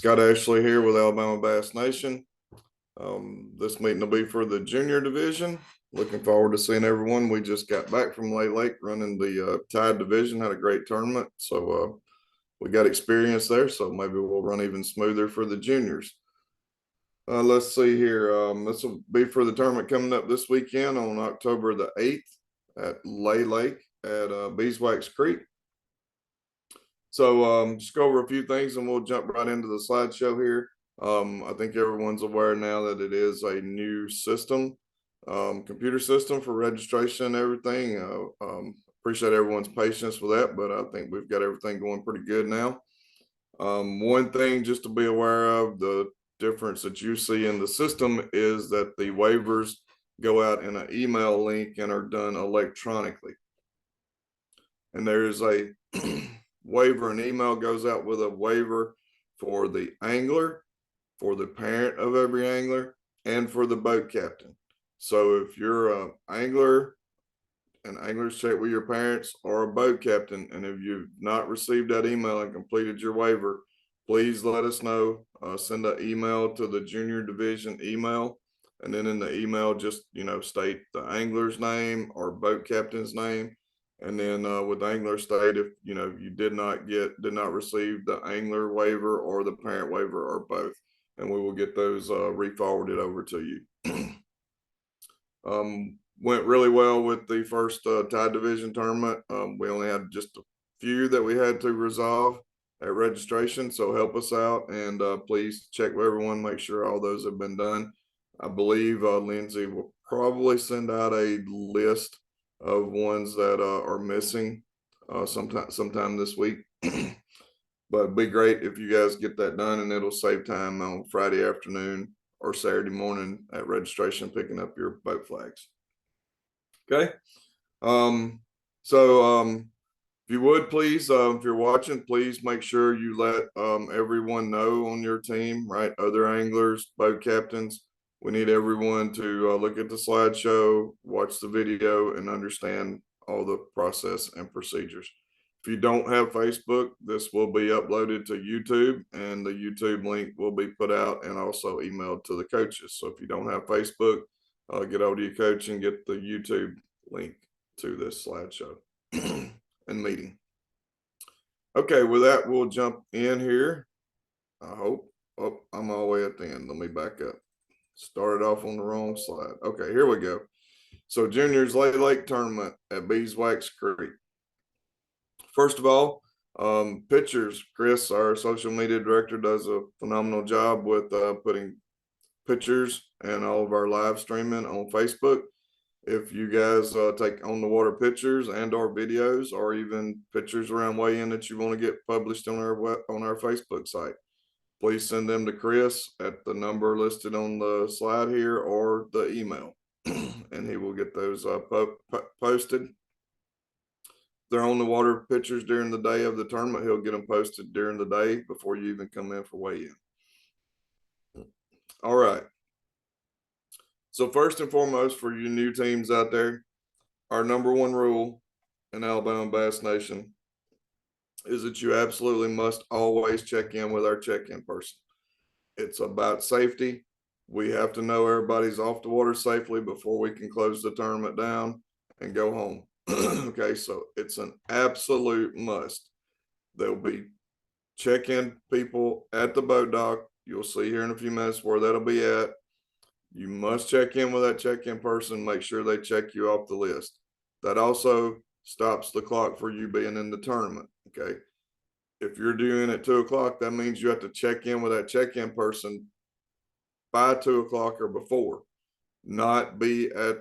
Scott Ashley here with Alabama Bass Nation. This meeting will be for the junior division. Looking forward to seeing everyone. We just got back from Lake running the Tide division, had a great tournament. So we got experience there. So maybe we'll run even smoother for the juniors. Let's see here. This will be for the tournament coming up this weekend on October the 8th at Lake at Beeswax Creek. So just go over a few things and we'll jump right into the slideshow here. I think everyone's aware now that it is a new system, computer system for registration and everything. Appreciate everyone's patience with that, but I think we've got everything going pretty good now. One thing just to be aware of, the difference that you see in the system is that the waivers go out in an email link and are done electronically. And there is a waiver, an email goes out with a waiver for the angler, for the parent of every angler, and for the boat captain. So if you're an angler, an angler's check with your parents, or a boat captain, and if you've not received that email and completed your waiver, please let us know. Send an email to the junior division email, and then in the email just state the angler's name or boat captain's name. And then with angler state, if you did not receive the angler waiver or the parent waiver or both, and we will get those re-forwarded over to you. Went really well with the first Tide Division tournament. We only had just a few that we had to resolve at registration, so help us out and please check with everyone, make sure all those have been done. I believe Lindsay will probably send out a list of ones that are missing sometime this week. But it'd be great if you guys get that done, and it'll save time on Friday afternoon or Saturday morning at registration picking up your boat flags. Okay. If you would please, if you're watching, please make sure you let everyone know on your team, right? Other anglers, boat captains. We need everyone to look at the slideshow, watch the video, and understand all the process and procedures. If you don't have Facebook, this will be uploaded to YouTube, and the YouTube link will be put out and also emailed to the coaches. So if you don't have Facebook, get over to your coach and get the YouTube link to this slideshow and meeting. Okay, with that, we'll jump in here. I hope. Oh, I'm all the way at the end. Let me back up. Started off on the wrong slide. Okay, here we go. So juniors Lake tournament at Beeswax Creek. First of all, pictures. Chris, our social media director, does a phenomenal job with putting pictures and all of our live streaming on Facebook. If you guys take on the water pictures and or videos, or even pictures around weigh-in that you want to get published on our Facebook site, please send them to Chris at the number listed on the slide here or the email, and he will get those posted. If they're on the water pictures during the day of the tournament, he'll get them posted during the day before you even come in for weigh-in. All right. So first and foremost, for you new teams out there, our number one rule in Alabama Bass Nation is that you absolutely must always check in with our check-in person. It's about safety. We have to know everybody's off the water safely before we can close the tournament down and go home. Okay, so it's an absolute must. There'll be check-in people at the boat dock. You'll see here in a few minutes where that'll be at. You must check in with that check-in person, make sure they check you off the list. That also stops the clock for you being in the tournament, okay? If you're due in at 2 o'clock, that means you have to check in with that check-in person by 2 o'clock or before, not be at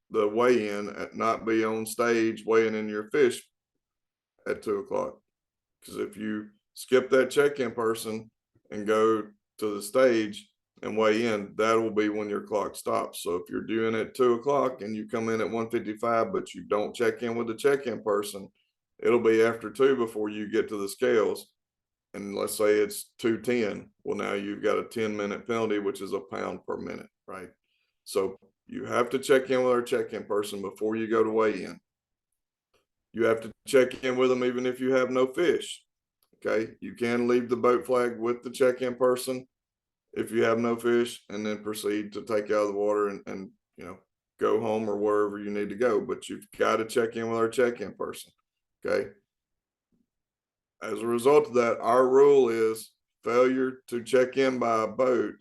the weigh-in, not be on stage weighing in your fish at 2 o'clock. Because if you skip that check-in person and go to the stage and weigh in, that will be when your clock stops. So if you're due in at 2 o'clock and you come in at 1:55, but you don't check in with the check-in person, it'll be after 2 before you get to the scales. And let's say it's 2:10. Well, now you've got a 10-minute penalty, which is £1 per minute, right? So you have to check in with our check-in person before you go to weigh in. You have to check in with them even if you have no fish. Okay, you can leave the boat flag with the check-in person if you have no fish, and then proceed to take out of the water and go home or wherever you need to go. But you've got to check in with our check-in person. Okay. As a result of that, our rule is failure to check in by a boat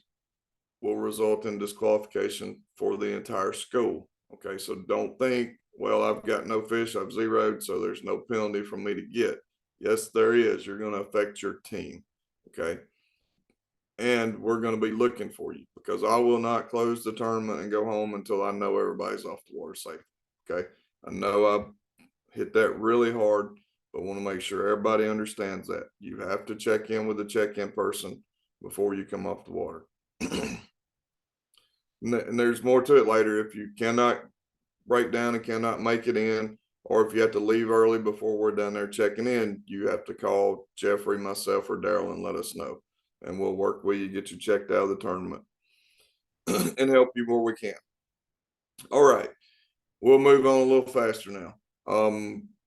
will result in disqualification for the entire school. Okay, so don't think, well, I've got no fish, I've zeroed, so there's no penalty for me to get. Yes, there is. You're going to affect your team. Okay. And we're going to be looking for you, because I will not close the tournament and go home until I know everybody's off the water safe. Okay. I know I've hit that really hard, but want to make sure everybody understands that you have to check in with the check-in person before you come off the water. And there's more to it later. If you cannot break down and cannot make it in, or if you have to leave early before we're down there checking in, you have to call Jeffrey, myself, or Daryl and let us know, and we'll work with you, get you checked out of the tournament and help you where we can. All right, we'll move on a little faster now.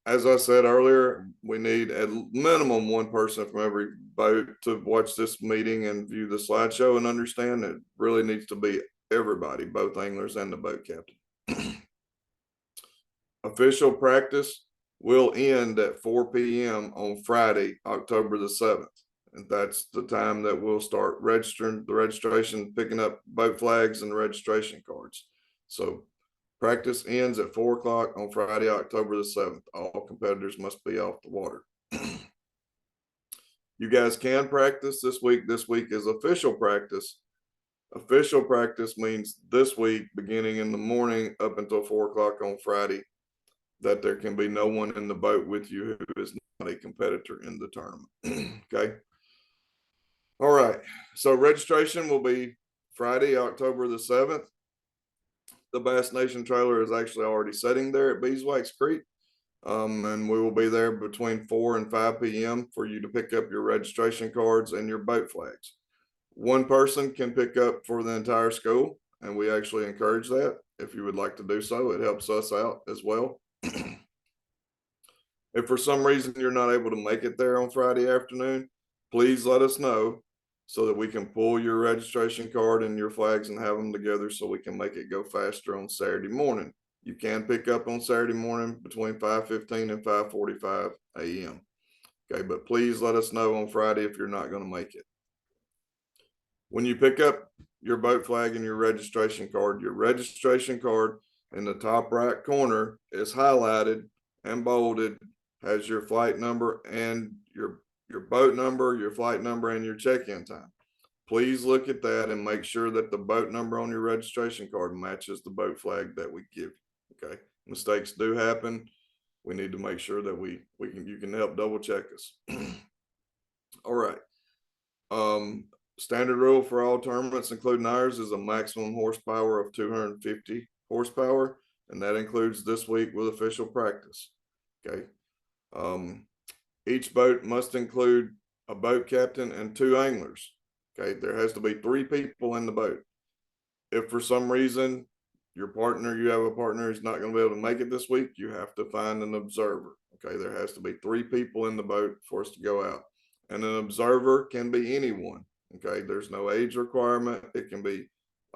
As I said earlier, we need at minimum one person from every boat to watch this meeting and view the slideshow and understand it really needs to be everybody, both anglers and the boat captain. Official practice will end at 4 p.m. on Friday, October the 7th. And that's the time that we'll start registering the registration, picking up boat flags and registration cards. So practice ends at 4 o'clock on Friday, October the 7th. All competitors must be off the water. You guys can practice this week. This week is official practice. Official practice means this week, beginning in the morning up until 4 o'clock on Friday, that there can be no one in the boat with you who is not a competitor in the tournament. Okay. All right. So registration will be Friday, October the 7th. The Bass Nation trailer is actually already sitting there at Beeswax Creek. And we will be there between 4 and 5 p.m. for you to pick up your registration cards and your boat flags. One person can pick up for the entire school, and we actually encourage that. If you would like to do so, it helps us out as well. If for some reason you're not able to make it there on Friday afternoon, please let us know so that we can pull your registration card and your flags and have them together so we can make it go faster on Saturday morning. You can pick up on Saturday morning between 5:15 and 5:45 a.m. Okay, but please let us know on Friday if you're not going to make it. When you pick up your boat flag and your registration card in the top right corner is highlighted and bolded, has your flight number and your boat number, your flight number, and your check-in time. Please look at that and make sure that the boat number on your registration card matches the boat flag that we give you. Okay, mistakes do happen. We need to make sure that you can help double check us. All right. Standard rule for all tournaments, including ours, is a maximum horsepower of 250 horsepower, and that includes this week with official practice. Okay. Each boat must include a boat captain and 2 anglers. Okay, there has to be 3 people in the boat. If for some reason you have a partner who's not going to be able to make it this week, you have to find an observer. Okay, there has to be 3 people in the boat for us to go out. And an observer can be anyone. Okay, there's no age requirement. It can be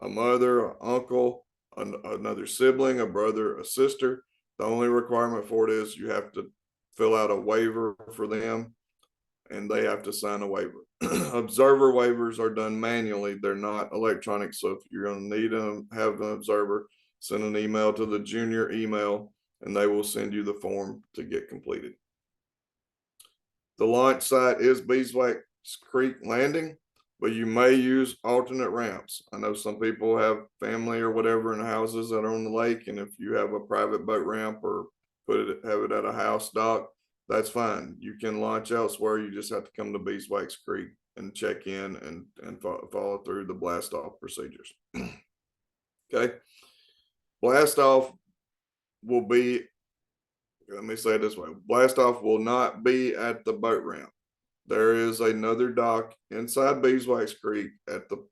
a mother, an uncle, another sibling, a brother, a sister. The only requirement for it is you have to fill out a waiver for them, and they have to sign a waiver. Observer waivers are done manually. They're not electronic. So if you're going to need them, have an observer, send an email to the junior email, and they will send you the form to get completed. The launch site is Beeswax Creek Landing, but you may use alternate ramps. I know some people have family or whatever in houses that are on the lake, and if you have a private boat ramp or have it at a house dock, that's fine. You can launch elsewhere. You just have to come to Beeswax Creek and check in and follow through the blast off procedures. Okay. Blast off will be, let me say it this way, blast off will not be at the boat ramp. There is another dock inside Beeswax Creek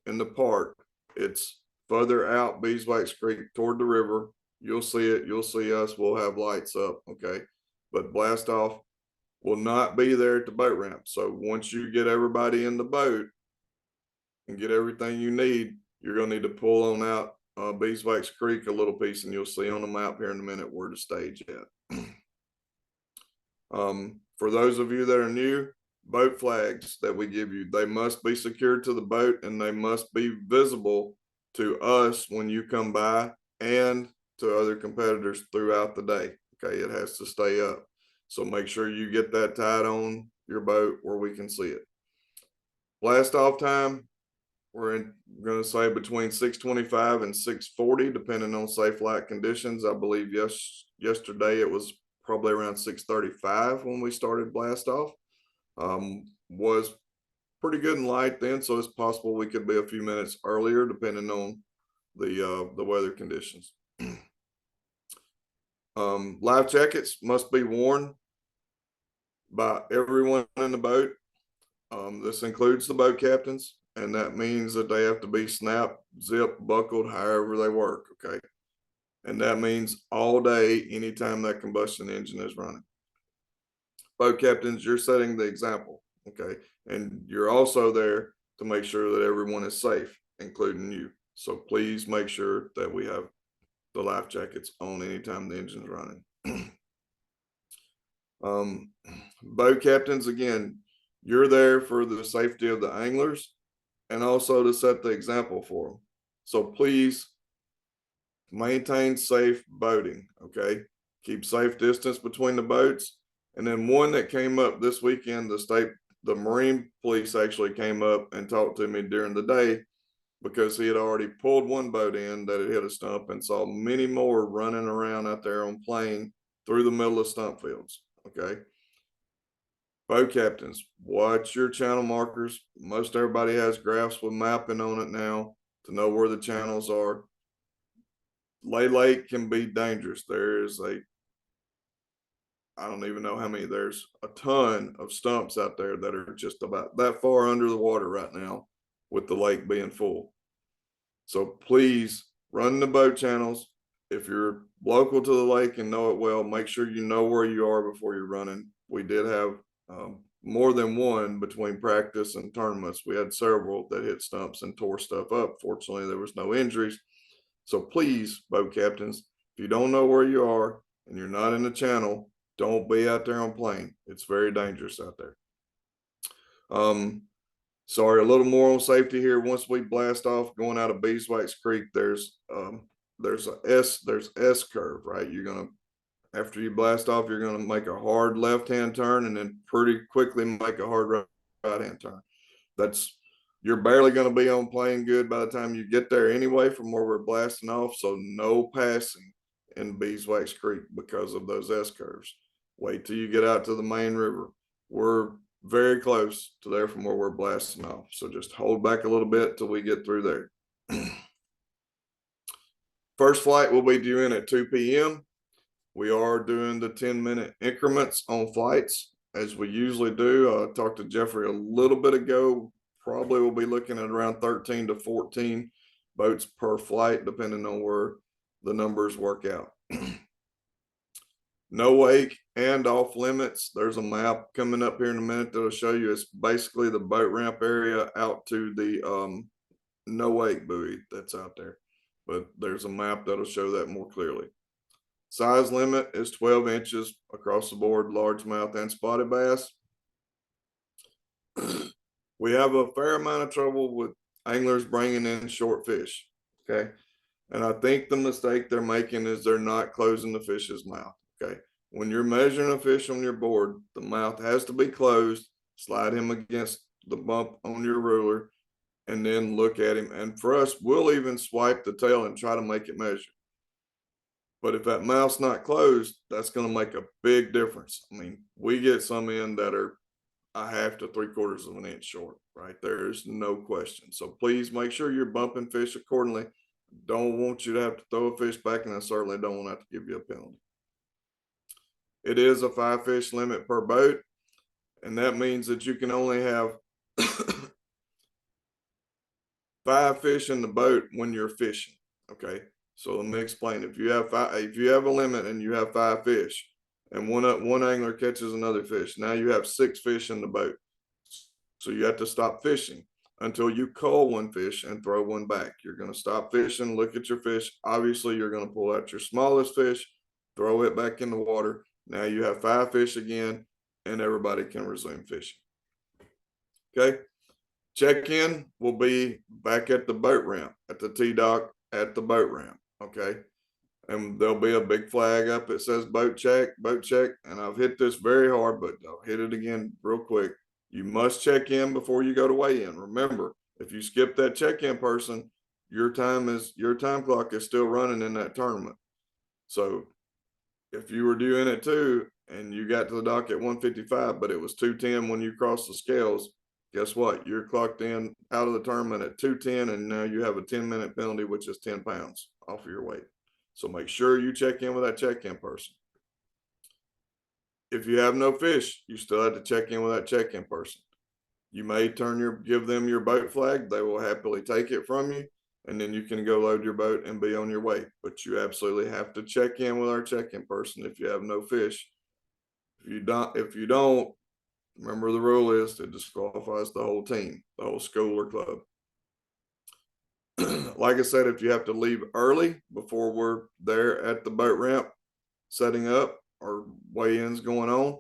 in the park. It's further out Beeswax Creek toward the river. You'll see it. You'll see us. We'll have lights up. Okay. But blast off will not be there at the boat ramp. So once you get everybody in the boat and get everything you need, you're going to need to pull on out Beeswax Creek a little piece, and you'll see on the map here in a minute where to stage at. For those of you that are new, boat flags that we give you, they must be secured to the boat and they must be visible to us when you come by and to other competitors throughout the day. Okay, it has to stay up. So make sure you get that tied on your boat where we can see it. Blast off time, we're going to say between 6:25 and 6:40, depending on safe light conditions. I believe yesterday it was probably around 6:35 when we started blast off. Was pretty good in light then, so it's possible we could be a few minutes earlier depending on the weather conditions. Life jackets must be worn by everyone in the boat. This includes the boat captains, and that means that they have to be snapped, zipped, buckled, however they work, okay? And that means all day, anytime that combustion engine is running. Boat captains, you're setting the example, okay? And you're also there to make sure that everyone is safe, including you. So please make sure that we have the life jackets on anytime the engine's running. Boat captains, again, you're there for the safety of the anglers and also to set the example for them. So please maintain safe boating, okay? Keep safe distance between the boats. And then one that came up this weekend, the Marine Police actually came up and talked to me during the day because he had already pulled one boat in that had hit a stump and saw many more running around out there on plane through the middle of stump fields, okay? Boat captains, watch your channel markers. Most everybody has graphs with mapping on it now to know where the channels are. Lay Lake can be dangerous. I don't even know how many, there's a ton of stumps out there that are just about that far under the water right now with the lake being full. So please run the boat channels. If you're local to the lake and know it well, make sure you know where you are before you're running. We did have more than one between practice and tournaments. We had several that hit stumps and tore stuff up. Fortunately, there was no injuries. So please, boat captains, if you don't know where you are and you're not in the channel, don't be out there on plane. It's very dangerous out there. Sorry, a little more on safety here. Once we blast off going out of Beeswax Creek, there's S curve, right? After you blast off, you're gonna make a hard left-hand turn and then pretty quickly make a hard right-hand turn. You're barely gonna be on plane good by the time you get there anyway from where we're blasting off. So no passing in Beeswax Creek because of those S curves. Wait till you get out to the main river. We're very close to there from where we're blasting off. So just hold back a little bit till we get through there. First flight will be due in at 2 p.m. We are doing the 10-minute increments on flights as we usually do. I talked to Jeffrey a little bit ago. Probably we'll be looking at around 13 to 14 boats per flight, depending on where the numbers work out. No wake and off limits. There's a map coming up here in a minute that'll show you. It's basically the boat ramp area out to the no wake buoy that's out there. But there's a map that'll show that more clearly. Size limit is 12 inches across the board, largemouth and spotted bass. We have a fair amount of trouble with anglers bringing in short fish, okay? And I think the mistake they're making is they're not closing the fish's mouth, okay? When you're measuring a fish on your board, the mouth has to be closed, slide him against the bump on your ruler, and then look at him. And for us, we'll even swipe the tail and try to make it measure. But if that mouth's not closed, that's going to make a big difference. I mean, we get some in that are a half to 3/4 of an inch short, right? There's no question. So please make sure you're bumping fish accordingly. Don't want you to have to throw a fish back, and I certainly don't want to have to give you a penalty. It is a 5 fish limit per boat, and that means that you can only have 5 fish in the boat when you're fishing, okay? So let me explain. If you have a limit and you have 5 fish, and one angler catches another fish. Now you have 6 fish in the boat. So you have to stop fishing until you cull one fish and throw one back. You're going to stop fishing, look at your fish. Obviously, you're going to pull out your smallest fish, throw it back in the water. Now you have 5 fish again, and everybody can resume fishing. Okay. Check-in will be back at the boat ramp, at the T-dock, at the boat ramp. Okay. And there'll be a big flag up that says boat check, and I've hit this very hard, but I'll hit it again real quick. You must check in before you go to weigh in. Remember, if you skip that check-in person, your time clock is still running in that tournament. So if you were doing it too and you got to the dock at 1:55, but it was 2:10 when you crossed the scales, guess what? You're clocked in out of the tournament at 2:10, and now you have a 10-minute penalty, which is 10 pounds off of your weight. So make sure you check in with that check-in person. If you have no fish, you still have to check in with that check-in person. You may give them your boat flag. They will happily take it from you, and then you can go load your boat and be on your way. But you absolutely have to check in with our check-in person if you have no fish. If you don't, remember the rule is it disqualifies the whole team, the whole school or club. Like I said, if you have to leave early before we're there at the boat ramp setting up or weigh-ins going on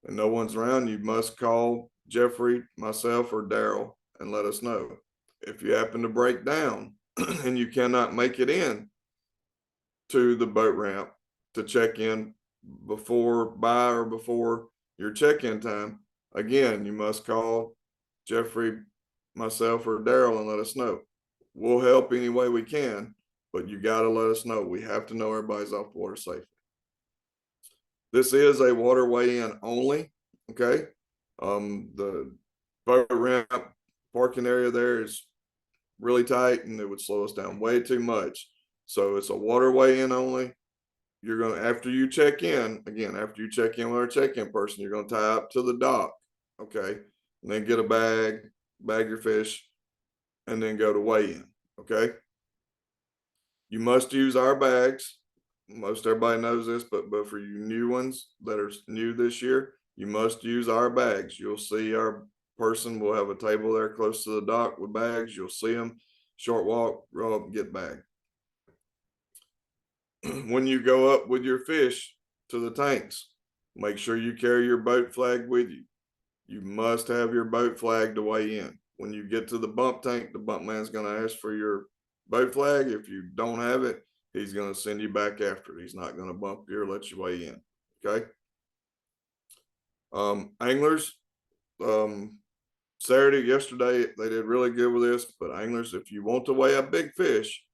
and no one's around, you must call Jeffrey, myself, or Daryl and let us know. If you happen to break down and you cannot make it in to the boat ramp to check in before your check-in time, again, you must call Jeffrey, myself, or Daryl and let us know. We'll help any way we can, but you got to let us know. We have to know everybody's off the water safely. This is a water weigh-in only, okay? The boat ramp parking area there is really tight and it would slow us down way too much. So it's a water weigh-in only. You're going to, after you check in with our check-in person, you're going to tie up to the dock, okay? And then get a bag your fish, and then go to weigh-in, okay? You must use our bags. Most everybody knows this, but for you new ones that are new this year, you must use our bags. You'll see our person will have a table there close to the dock with bags. You'll see them, short walk, row up, and get bag. When you go up with your fish to the tanks, make sure you carry your boat flag with you. You must have your boat flag to weigh in. When you get to the bump tank, the bump man's going to ask for your boat flag. If you don't have it, he's going to send you back after it. He's not going to bump you or let you weigh in. Okay. Anglers, yesterday, they did really good with this, but anglers, if you want to weigh a big fish,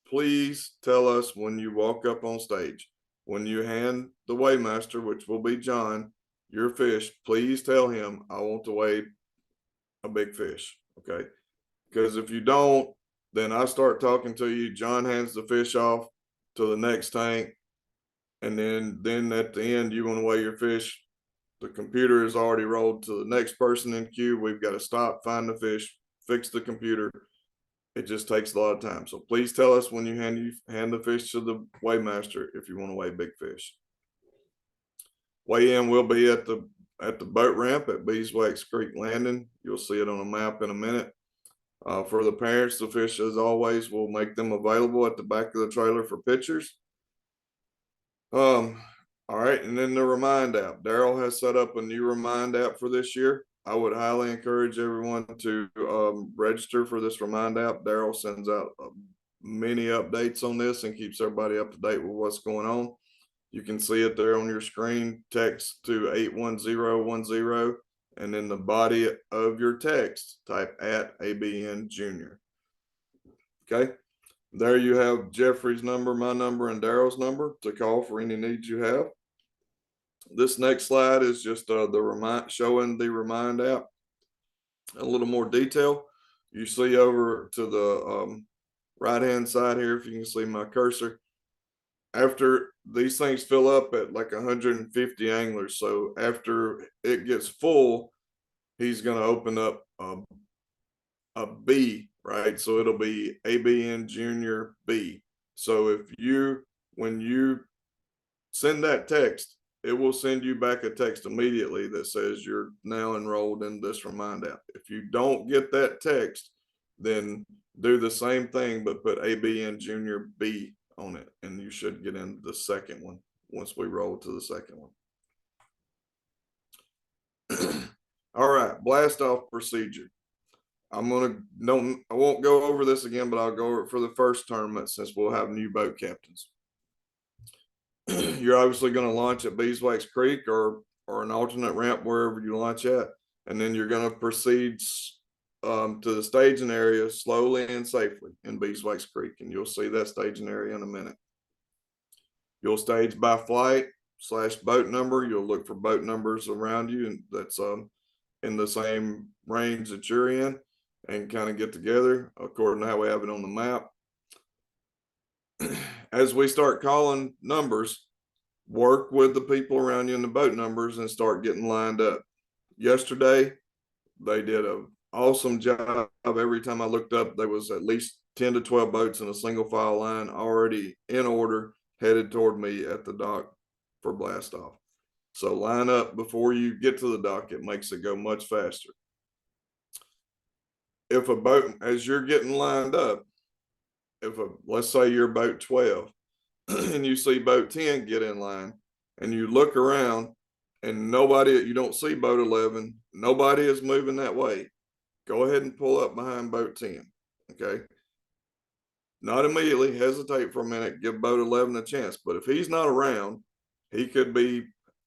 please tell us when you walk up on stage. When you hand the weighmaster, which will be John, your fish, please tell him, I want to weigh a big fish. Okay. Because if you don't, then I start talking to you. John hands the fish off to the next tank. And then at the end, you want to weigh your fish. The computer is already rolled to the next person in queue. We've got to stop, find the fish, fix the computer. It just takes a lot of time. So please tell us when you hand the fish to the weighmaster if you want to weigh big fish. Weigh-in will be at the boat ramp at Beeswax Creek Landing. You'll see it on a map in a minute. For the parents, the fish, as always, will make them available at the back of the trailer for pictures. All right, and then the Remind app. Daryl has set up a new Remind app for this year. I would highly encourage everyone to register for this Remind app. Daryl sends out many updates on this and keeps everybody up to date with what's going on. You can see it there on your screen. Text to 81010, and in the body of your text, type @ABN Junior. Okay. There you have Jeffrey's number, my number, and Daryl's number to call for any needs you have. This next slide is just showing the Remind app in a little more detail. You see over to the right-hand side here, if you can see my cursor, after these things fill up at like 150 anglers. So after it gets full, he's going to open up a B, right? So it'll be ABN Junior B. So when you send that text, it will send you back a text immediately that says you're now enrolled in this Remind app. If you don't get that text, then do the same thing, but put ABN Junior B on it, and you should get into the second one once we roll to the second one. All right, blast off procedure. I won't go over this again, but I'll go over it for the first tournament since we'll have new boat captains. You're obviously going to launch at Beeswax Creek or an alternate ramp wherever you launch at, and then you're going to proceed to the staging area slowly and safely in Beeswax Creek, and you'll see that staging area in a minute. You'll stage by flight / boat number. You'll look for boat numbers around you, and that's in the same range that you're in, and kind of get together according to how we have it on the map. As we start calling numbers, work with the people around you in the boat numbers and start getting lined up. Yesterday, they did an awesome job. Every time I looked up, there was at least 10 to 12 boats in a single file line already in order, headed toward me at the dock for blast off. So line up before you get to the dock. It makes it go much faster. If a boat, as you're getting lined up, let's say you're boat 12 and you see boat 10 get in line and you look around and you don't see boat 11, nobody is moving that way, go ahead and pull up behind boat 10. Okay. Not immediately, hesitate for a minute, give boat 11 a chance. But if he's not around, he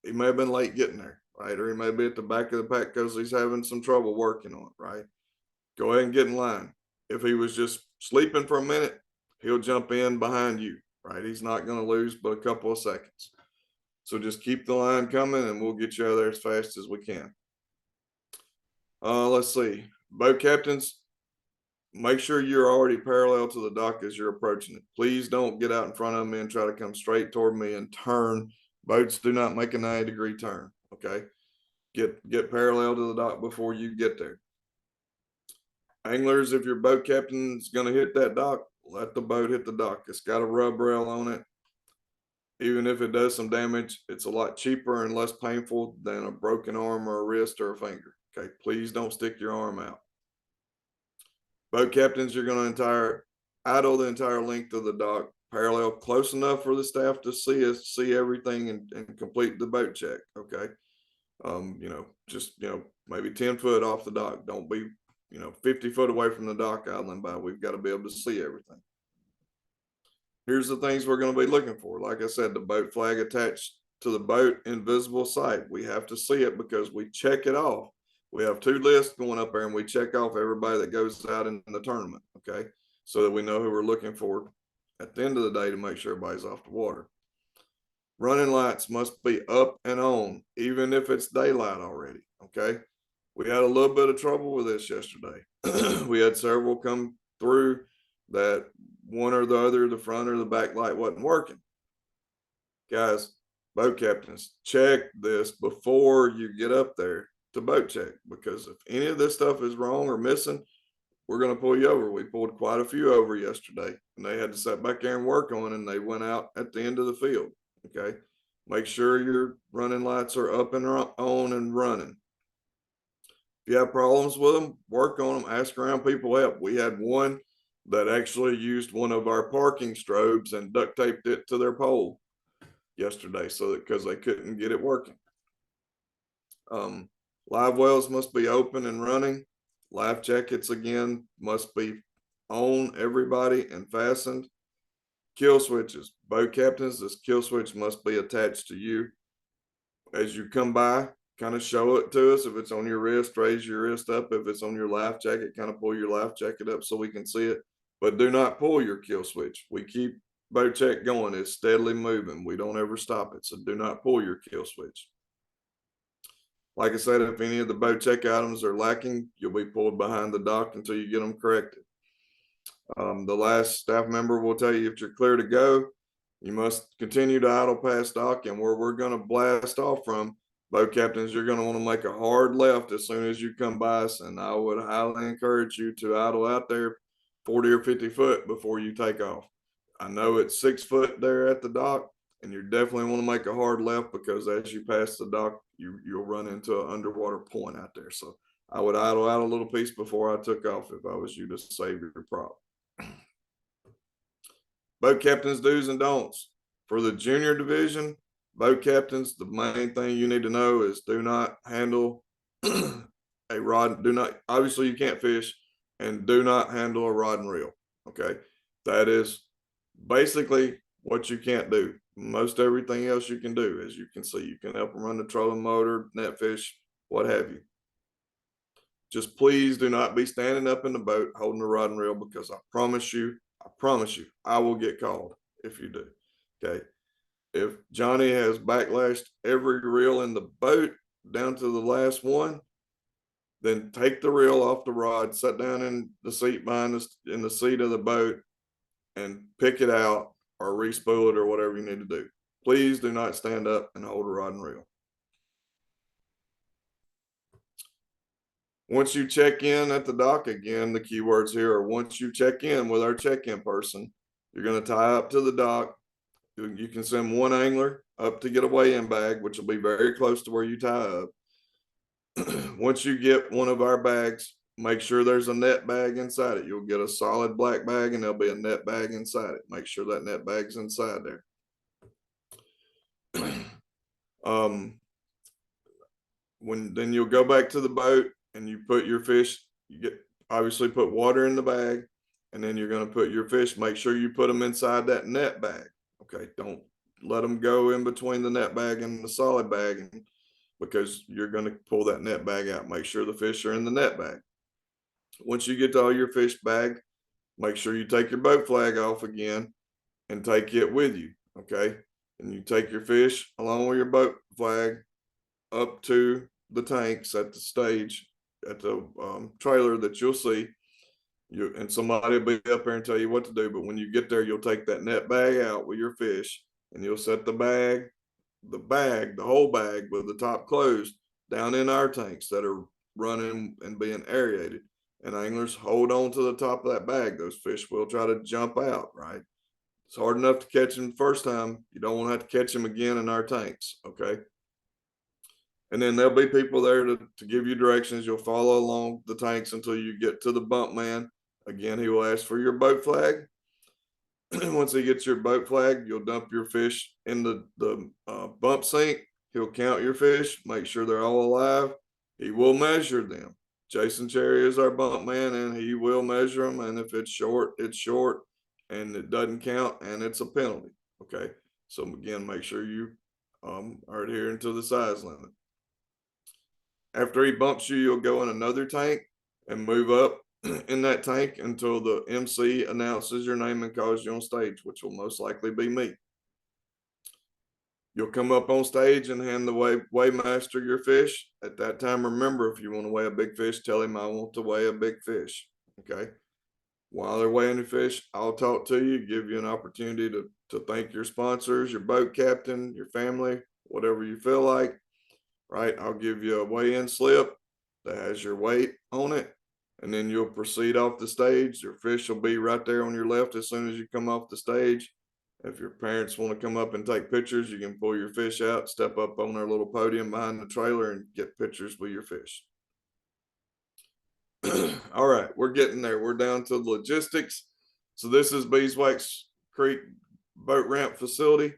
may have been late getting there, right? Or he may be at the back of the pack because he's having some trouble working on it, right? Go ahead and get in line. If he was just sleeping for a minute, he'll jump in behind you, right? He's not going to lose but a couple of seconds. So just keep the line coming and we'll get you out of there as fast as we can. Let's see. Boat captains, make sure you're already parallel to the dock as you're approaching it. Please don't get out in front of me and try to come straight toward me and turn. Boats do not make a 90-degree turn, okay? Get parallel to the dock before you get there. Anglers, if your boat captain's going to hit that dock, let the boat hit the dock. It's got a rub rail on it. Even if it does some damage, it's a lot cheaper and less painful than a broken arm or a wrist or a finger. Okay, please don't stick your arm out. Boat captains, you're going to idle the entire length of the dock, parallel close enough for the staff to see everything and complete the boat check. Okay, just maybe 10 foot off the dock. Don't be 50 foot away from the dock idling by. We've got to be able to see everything. Here's the things we're going to be looking for. Like I said, the boat flag attached to the boat in visible sight. We have to see it because we check it off. We have 2 lists going up there and we check off everybody that goes out in the tournament, okay? So that we know who we're looking for at the end of the day to make sure everybody's off the water. Running lights must be up and on, even if it's daylight already, okay? We had a little bit of trouble with this yesterday. We had several come through that one or the other, the front or the back light wasn't working. Guys, boat captains, check this before you get up there to boat check, because if any of this stuff is wrong or missing, we're going to pull you over. We pulled quite a few over yesterday and they had to sit back there and work on, and they went out at the end of the field. Okay. Make sure your running lights are up and on and running. If you have problems with them, work on them, ask around, people help. We had one that actually used one of our parking strobes and duct taped it to their pole yesterday because they couldn't get it working. Live wells must be open and running. Life jackets, again, must be on everybody and fastened. Kill switches. Boat captains, this kill switch must be attached to you. As you come by, kind of show it to us. If it's on your wrist, raise your wrist up. If it's on your life jacket, kind of pull your life jacket up so we can see it. But do not pull your kill switch. We keep boat check going. It's steadily moving. We don't ever stop it. So do not pull your kill switch. Like I said, if any of the boat check items are lacking, you'll be pulled behind the dock until you get them corrected. The last staff member will tell you if you're clear to go, you must continue to idle past dock, and where we're going to blast off from, boat captains, you're going to want to make a hard left as soon as you come by us, and I would highly encourage you to idle out there 40 or 50 foot before you take off. I know it's 6 foot there at the dock, and you definitely want to make a hard left, because as you pass the dock, you'll run into an underwater point out there. So I would idle out a little piece before I took off if I was you, to save your prop. Boat captains' do's and don'ts. For the junior division, boat captains, the main thing you need to know is do not handle a rod. Do not, obviously, you can't fish, and do not handle a rod and reel. Okay. That is basically what you can't do. Most everything else you can do, as you can see. You can help them run the trolling motor, net fish, what have you. Just please do not be standing up in the boat holding the rod and reel, because I promise you, I will get called if you do. Okay. If Johnny has backlashed every reel in the boat down to the last one, then take the reel off the rod, sit down in the seat behind us in the seat of the boat, and pick it out or re-spool it or whatever you need to do. Please do not stand up and hold a rod and reel. Once you check in at the dock, again, the keywords here are once you check in with our check-in person, you're going to tie up to the dock. You can send one angler up to get a weigh-in bag, which will be very close to where you tie up. Once you get one of our bags, make sure there's a net bag inside it. You'll get a solid black bag, and there'll be a net bag inside it. Make sure that net bag's inside there. Then you'll go back to the boat and you put your fish. You obviously put water in the bag, and then you're going to put your fish. Make sure you put them inside that net bag. Okay, don't let them go in between the net bag and the solid bag, because you're going to pull that net bag out. Make sure the fish are in the net bag. Once you get all your fish bagged, make sure you take your boat flag off again and take it with you. Okay, and you take your fish along with your boat flag up to the tanks at the stage, at the trailer that you'll see. And somebody will be up there and tell you what to do. But when you get there, you'll take that net bag out with your fish, and you'll set the whole bag with the top closed down in our tanks that are running and being aerated. And anglers, hold on to the top of that bag. Those fish will try to jump out, right? It's hard enough to catch them the first time. You don't want to have to catch them again in our tanks, okay? And then there'll be people there to give you directions. You'll follow along the tanks until you get to the bump man. Again, he will ask for your boat flag. Once he gets your boat flag, you'll dump your fish in the bump sink. He'll count your fish, make sure they're all alive. He will measure them. Jason Cherry is our bump man, and he will measure them. And if it's short, it's short, and it doesn't count, and it's a penalty. Okay. So again, make sure you are adhering to the size limit. After he bumps you, you'll go in another tank and move up in that tank until the MC announces your name and calls you on stage, which will most likely be me. You'll come up on stage and hand the weighmaster your fish. At that time, remember, if you want to weigh a big fish, tell him I want to weigh a big fish. Okay. While they're weighing your fish, I'll talk to you, give you an opportunity to thank your sponsors, your boat captain, your family, whatever you feel like. Right, I'll give you a weigh-in slip that has your weight on it, and then you'll proceed off the stage. Your fish will be right there on your left as soon as you come off the stage. If your parents want to come up and take pictures, you can pull your fish out, step up on their little podium behind the trailer, and get pictures with your fish. All right, we're getting there. We're down to the logistics. So this is Beeswax Creek Boat Ramp Facility.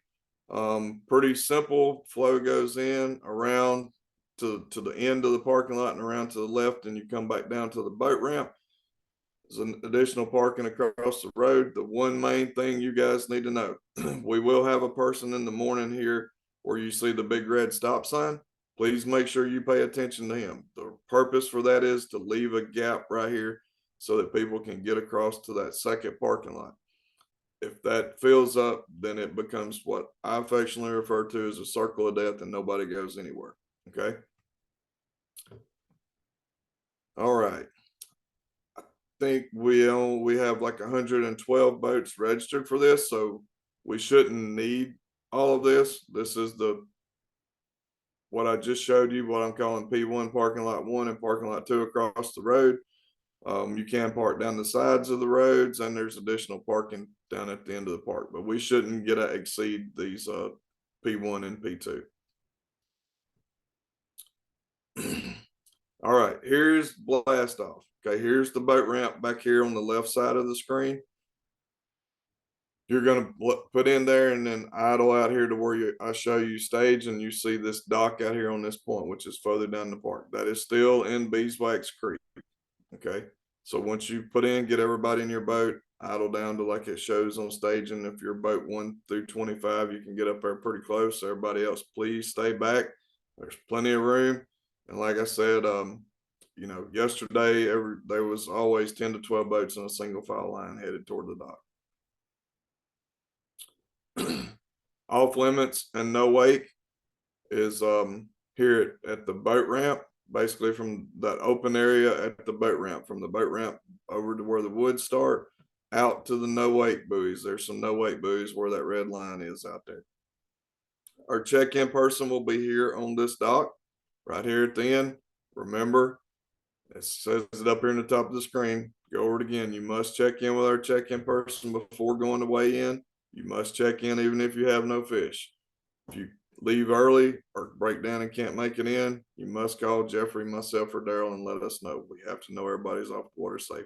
Pretty simple. Flow goes in around to the end of the parking lot and around to the left, and you come back down to the boat ramp. There's an additional parking across the road. The one main thing you guys need to know, we will have a person in the morning here where you see the big red stop sign. Please make sure you pay attention to him. The purpose for that is to leave a gap right here so that people can get across to that second parking lot. If that fills up, then it becomes what I affectionately refer to as a circle of death, and nobody goes anywhere. Okay. All right. I think we have like 112 boats registered for this, so we shouldn't need all of this. This is what I just showed you, what I'm calling P1 parking lot 1 and parking lot 2 across the road. You can park down the sides of the roads, and there's additional parking down at the end of the park, but we shouldn't exceed these P1 and P2. All right, here's blast off. Okay, here's the boat ramp back here on the left side of the screen. You're going to put in there and then idle out here to where I show you stage, and you see this dock out here on this point, which is further down the park. That is still in Beeswax Creek. Okay, so once you put in, get everybody in your boat, idle down to like it shows on stage. And if your boat 1 through 25, you can get up there pretty close. Everybody else, please stay back. There's plenty of room. And like I said, yesterday there was always 10 to 12 boats in a single file line headed toward the dock. Off limits and no wake is here at the boat ramp, basically from that open area at the boat ramp, from the boat ramp over to where the woods start, out to the no wake buoys. There's some no wake buoys where that red line is out there. Our check-in person will be here on this dock, right here at the end. Remember, it says it up here in the top of the screen. Go over it again. You must check in with our check-in person before going to weigh in. You must check in even if you have no fish. If you leave early or break down and can't make it in, you must call Jeffrey, myself, or Daryl and let us know. We have to know everybody's off the water safe.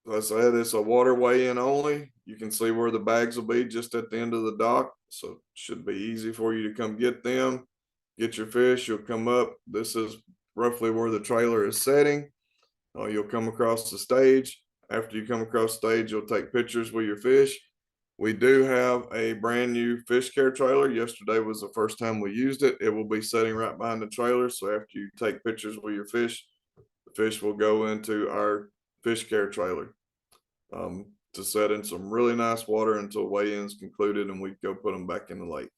As I said, it's a water weigh-in only. You can see where the bags will be just at the end of the dock, so it should be easy for you to come get them. Get your fish. You'll come up. This is roughly where the trailer is setting. You'll come across the stage. After you come across stage, you'll take pictures with your fish. We do have a brand new fish care trailer. Yesterday was the first time we used it. It will be sitting right behind the trailer. So after you take pictures with your fish, the fish will go into our fish care trailer to set in some really nice water until weigh-in's concluded, and we go put them back in the lake.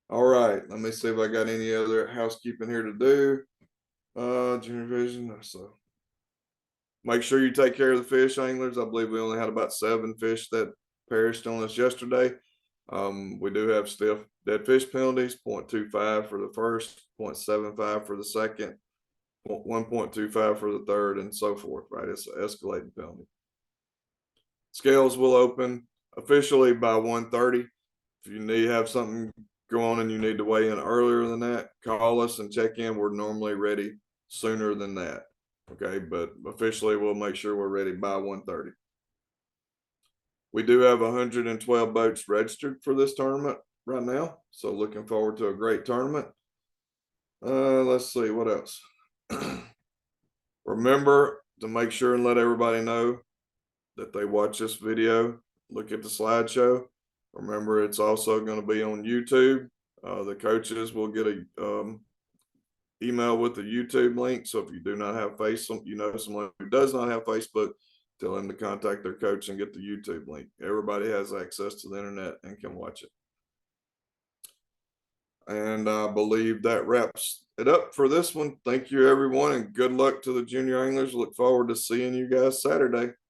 All right, let me see if I got any other housekeeping here to do. Junior vision. So make sure you take care of the fish, anglers. I believe we only had about 7 fish that perished on us yesterday. We do have stiff dead fish penalties, 0.25 for the first, 0.75 for the second, 1.25 for the third, and so forth, right? It's an escalating penalty. Scales will open officially by 1:30. If you have something go on and you need to weigh in earlier than that, call us and check in. We're normally ready sooner than that. Okay, but officially we'll make sure we're ready by 1:30. We do have 112 boats registered for this tournament right now, so looking forward to a great tournament. Let's see what else. Remember to make sure and let everybody know that they watch this video, look at the slideshow. Remember, it's also going to be on YouTube. The coaches will get a email with the YouTube link. So if you do not have Facebook, someone who does not have Facebook, tell them to contact their coach and get the YouTube link. Everybody has access to the internet and can watch it. And I believe that wraps it up for this one. Thank you, everyone, and good luck to the junior anglers. Look forward to seeing you guys Saturday.